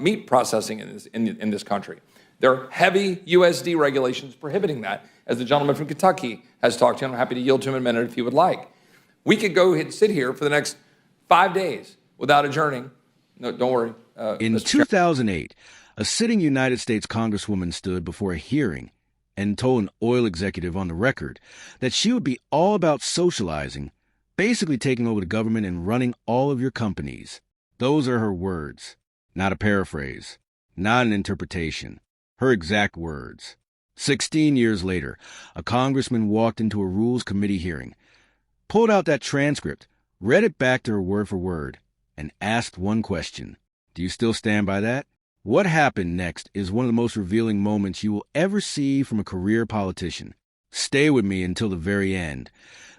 meat processing in this country. There are heavy USD regulations prohibiting that, as the gentleman from Kentucky has talked to, and I'm happy to yield to him in a minute if he would like. We could go ahead and sit here for the next 5 days without adjourning. No, don't worry. In 2008, a sitting United States Congresswoman stood before a hearing and told an oil executive on the record that she would be all about socializing, basically taking over the government and running all of your companies. Those are her words, not a paraphrase, not an interpretation. Her exact words. 16 years later, a congressman walked into a Rules Committee hearing, pulled out that transcript, read it back to her word for word, and asked one question. Do you still stand by that? What happened next is one of the most revealing moments you will ever see from a career politician. Stay with me until the very end,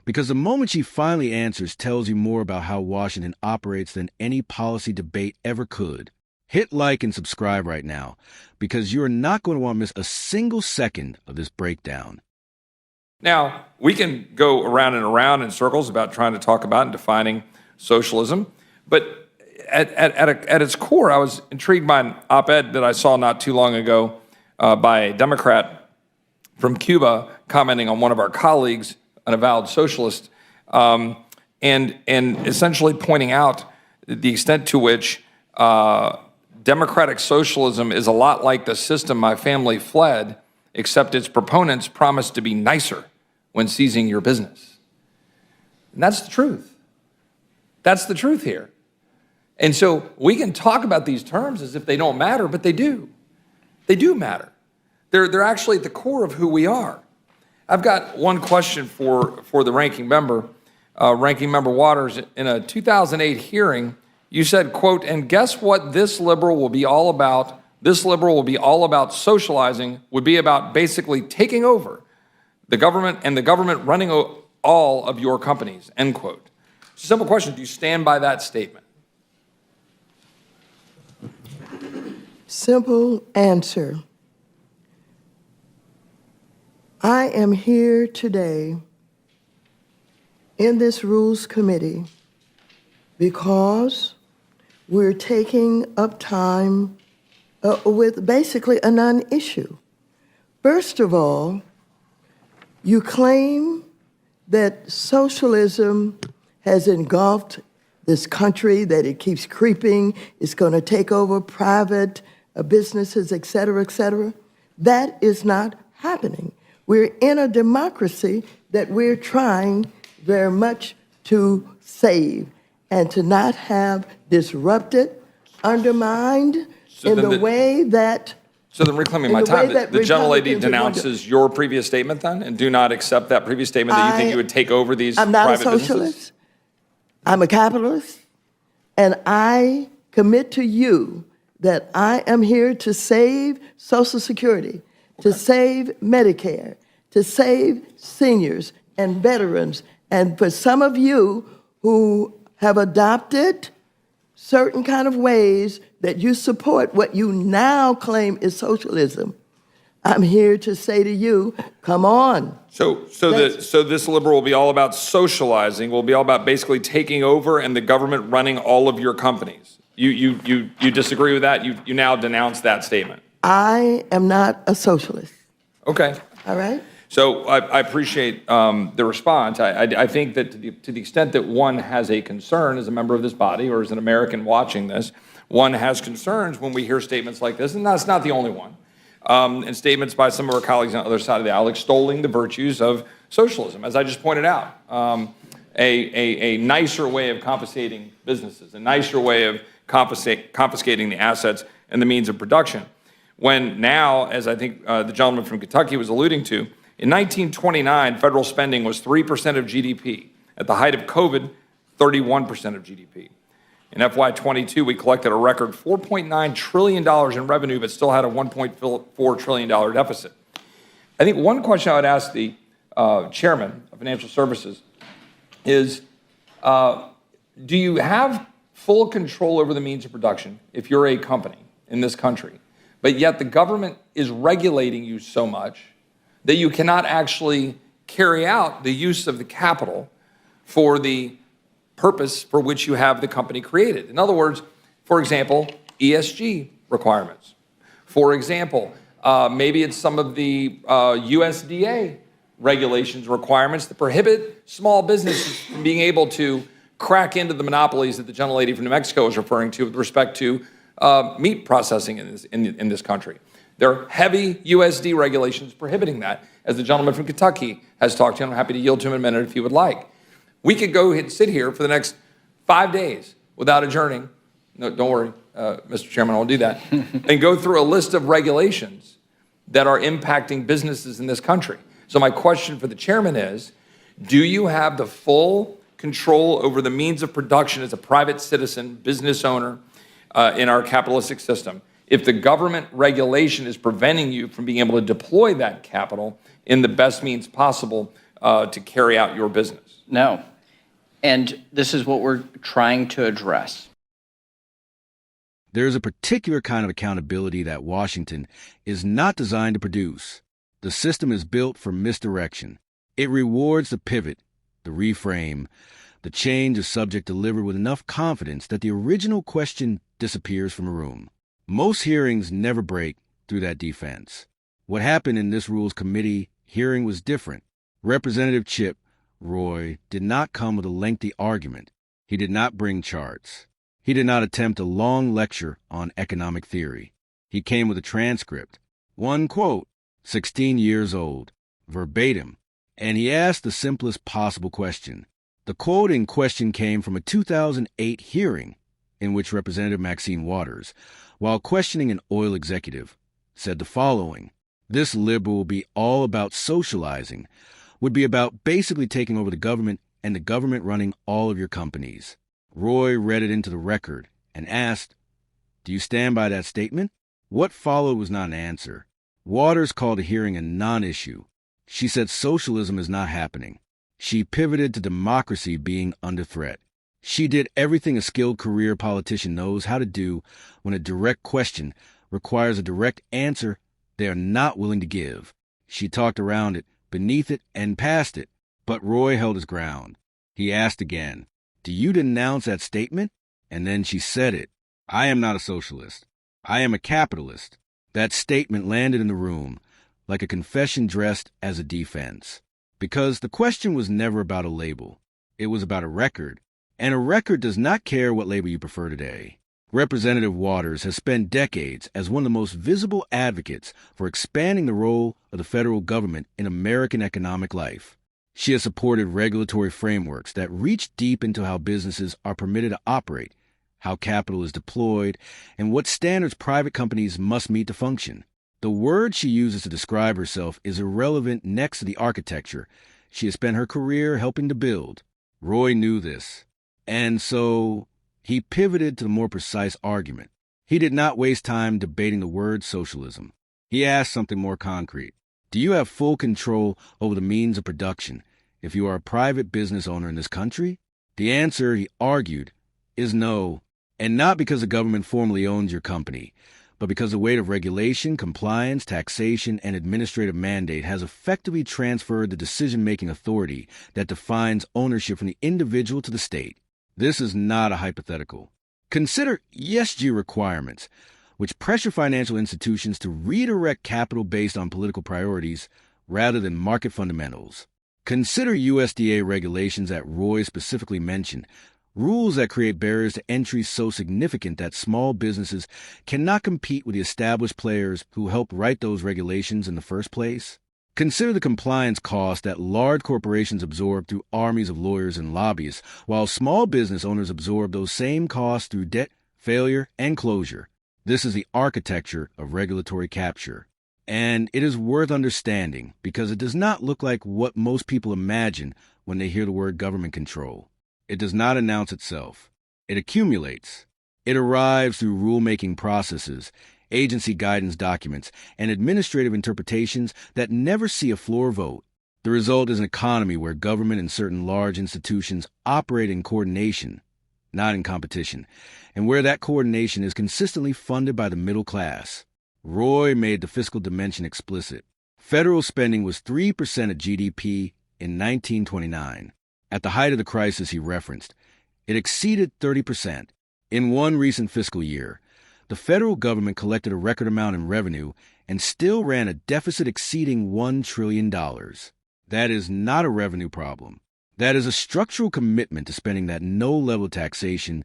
because the moment she finally answers tells you more about how Washington operates than any policy debate ever could. Hit like and subscribe right now, because you're not going to want to miss a single second of this breakdown. Now, we can go around and around in circles about trying to talk about and defining socialism, but at its core, I was intrigued by an op-ed that I saw not too long ago by a Democrat from Cuba commenting on one of our colleagues, an avowed socialist, and essentially pointing out the extent to which democratic socialism is a lot like the system my family fled, except its proponents promised to be nicer when seizing your business. And that's the truth. That's the truth here. And so we can talk about these terms as if they don't matter, but they do. They do matter. They're actually at the core of who we are. I've got one question for the ranking member, Ranking Member Waters. In a 2008 hearing, you said, quote, "And guess what this liberal will be all about? This liberal will be all about socializing, would be about basically taking over the government and the government running all of your companies," end quote. It's a simple question. Do you stand by that statement? Simple answer. I am here today in this Rules Committee because we're taking up time with basically a non-issue. First of all, you claim that socialism has engulfed this country, that it keeps creeping, it's going to take over private businesses, et cetera, et cetera. That is not happening. We're in a democracy that we're trying very much to save and to not have disrupted, undermined in the way that... So then, reclaiming my time, the gentlelady denounces your previous statement then, and do not accept that previous statement that you think you would take over these private businesses? I'm not a socialist. I'm a capitalist, and I commit to you that I am here to save Social Security, to save Medicare, to save seniors and veterans, and for some of you who have adopted certain kind of ways that you support what you now claim is socialism, I'm here to say to you, come on. So this liberal will be all about socializing, will be all about basically taking over and the government running all of your companies. You disagree with that? You now denounce that statement? I am not a socialist. Okay. All right? So I appreciate the response. I think that to the extent that one has a concern as a member of this body or as an American watching this, one has concerns when we hear statements like this, and that's not the only one. And statements by some of our colleagues on the other side of the aisle extolling the virtues of socialism. As I just pointed out, a nicer way of confiscating businesses, a nicer way of confiscating the assets and the means of production. When now, as I think the gentleman from Kentucky was alluding to, in 1929, federal spending was 3% of GDP. At the height of COVID, 31% of GDP. In FY22, we collected a record $4.9 trillion in revenue, but still had a $1.4 trillion deficit. I think one question I would ask the chairman of Financial Services is, do you have full control over the means of production if you're a company in this country, but yet the government is regulating you so much that you cannot actually carry out the use of the capital for the purpose for which you have the company created? In other words, for example, ESG requirements. For example, maybe it's some of the USDA regulations requirements that prohibit small businesses from being able to crack into the monopolies that the gentlelady from New Mexico is referring to with respect to meat processing in this country. There are heavy USD regulations prohibiting that, as the gentleman from Kentucky has talked to, and I'm happy to yield to him in a minute if he would like. We could go and sit here for the next 5 days without adjourning. No, don't worry, Mr. Chairman, I'll do that. And go through a list of regulations that are impacting businesses in this country. So my question for the chairman is, do you have the full control over the means of production as a private citizen, business owner in our capitalistic system, if the government regulation is preventing you from being able to deploy that capital in the best means possible to carry out your business? No. And this is what we're trying to address. There is a particular kind of accountability that Washington is not designed to produce. The system is built for misdirection. It rewards the pivot, the reframe, the change of subject delivered with enough confidence that the original question disappears from a room. Most hearings never break through that defense. What happened in this Rules Committee hearing was different. Representative Chip Roy did not come with a lengthy argument. He did not bring charts. He did not attempt a long lecture on economic theory. He came with a transcript, one quote, 16 years old, verbatim, and he asked the simplest possible question. The quote in question came from a 2008 hearing in which Representative Maxine Waters, while questioning an oil executive, said the following: "This liberal will be all about socializing, would be about basically taking over the government and the government running all of your companies." Roy read it into the record and asked, "Do you stand by that statement?" What followed was not an answer. Waters called the hearing a non-issue. She said socialism is not happening. She pivoted to democracy being under threat. She did everything a skilled career politician knows how to do when a direct question requires a direct answer they are not willing to give. She talked around it, beneath it, and past it, but Roy held his ground. He asked again, "Do you denounce that statement?" And then she said it. "I am not a socialist. I am a capitalist." That statement landed in the room like a confession dressed as a defense. Because the question was never about a label. It was about a record. And a record does not care what label you prefer today. Representative Waters has spent decades as one of the most visible advocates for expanding the role of the federal government in American economic life. She has supported regulatory frameworks that reach deep into how businesses are permitted to operate, how capital is deployed, and what standards private companies must meet to function. The word she uses to describe herself is irrelevant next to the architecture she has spent her career helping to build. Roy knew this, and so he pivoted to the more precise argument. He did not waste time debating the word socialism. He asked something more concrete. Do you have full control over the means of production if you are a private business owner in this country? The answer, he argued, is no, and not because the government formally owns your company, but because the weight of regulation, compliance, taxation, and administrative mandate has effectively transferred the decision-making authority that defines ownership from the individual to the state. This is not a hypothetical. Consider ESG requirements, which pressure financial institutions to redirect capital based on political priorities rather than market fundamentals. Consider USDA regulations that Roy specifically mentioned, rules that create barriers to entry so significant that small businesses cannot compete with the established players who helped write those regulations in the first place. Consider the compliance costs that large corporations absorb through armies of lawyers and lobbyists, while small business owners absorb those same costs through debt, failure, and closure. This is the architecture of regulatory capture. And it is worth understanding because it does not look like what most people imagine when they hear the word government control. It does not announce itself. It accumulates. It arrives through rulemaking processes, agency guidance documents, and administrative interpretations that never see a floor vote. The result is an economy where government and certain large institutions operate in coordination, not in competition, and where that coordination is consistently funded by the middle class. Roy made the fiscal dimension explicit. Federal spending was 3% of GDP in 1929. At the height of the crisis he referenced, it exceeded 30%. In one recent fiscal year, The federal government collected a record amount in revenue and still ran a deficit exceeding $1 trillion. That is not a revenue problem. That is a structural commitment to spending that no level taxation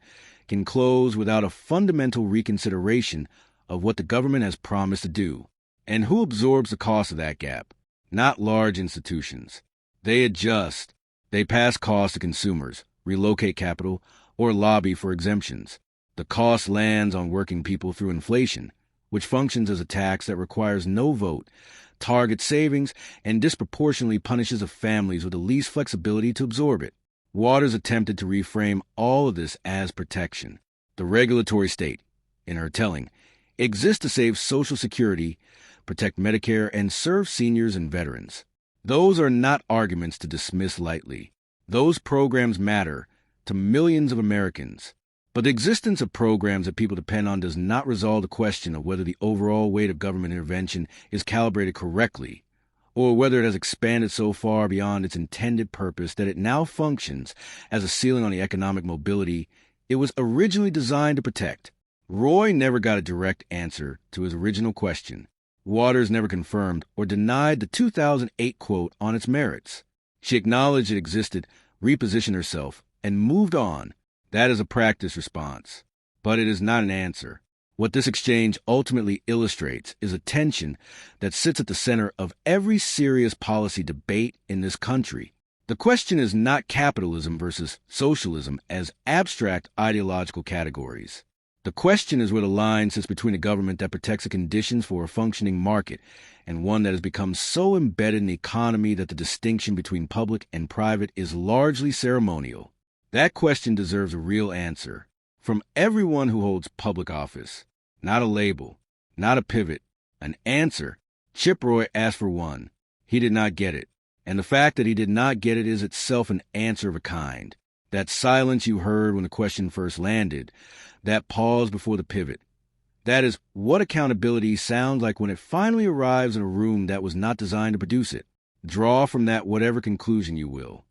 can close without a fundamental reconsideration of what the government has promised to do. And who absorbs the cost of that gap? Not large institutions. They adjust. They pass costs to consumers, relocate capital, or lobby for exemptions. The cost lands on working people through inflation, which functions as a tax that requires no vote, targets savings, and disproportionately punishes the families with the least flexibility to absorb it. Waters attempted to reframe all of this as protection. The regulatory state, in her telling, exists to save Social Security, protect Medicare, and serve seniors and veterans. Those are not arguments to dismiss lightly. Those programs matter to millions of Americans. But the existence of programs that people depend on does not resolve the question of whether the overall weight of government intervention is calibrated correctly, or whether it has expanded so far beyond its intended purpose that it now functions as a ceiling on the economic mobility it was originally designed to protect. Roy never got a direct answer to his original question. Waters never confirmed or denied the 2008 quote on its merits. She acknowledged it existed, repositioned herself, and moved on. That is a practice response, but it is not an answer. What this exchange ultimately illustrates is a tension that sits at the center of every serious policy debate in this country. The question is not capitalism versus socialism as abstract ideological categories. The question is where the line sits between a government that protects the conditions for a functioning market and one that has become so embedded in the economy that the distinction between public and private is largely ceremonial. That question deserves a real answer from everyone who holds public office. Not a label, not a pivot, an answer. Chip Roy asked for one. He did not get it. And the fact that he did not get it is itself an answer of a kind. That silence you heard when the question first landed, that pause before the pivot. That is what accountability sounds like when it finally arrives in a room that was not designed to produce it. Draw from that whatever conclusion you will.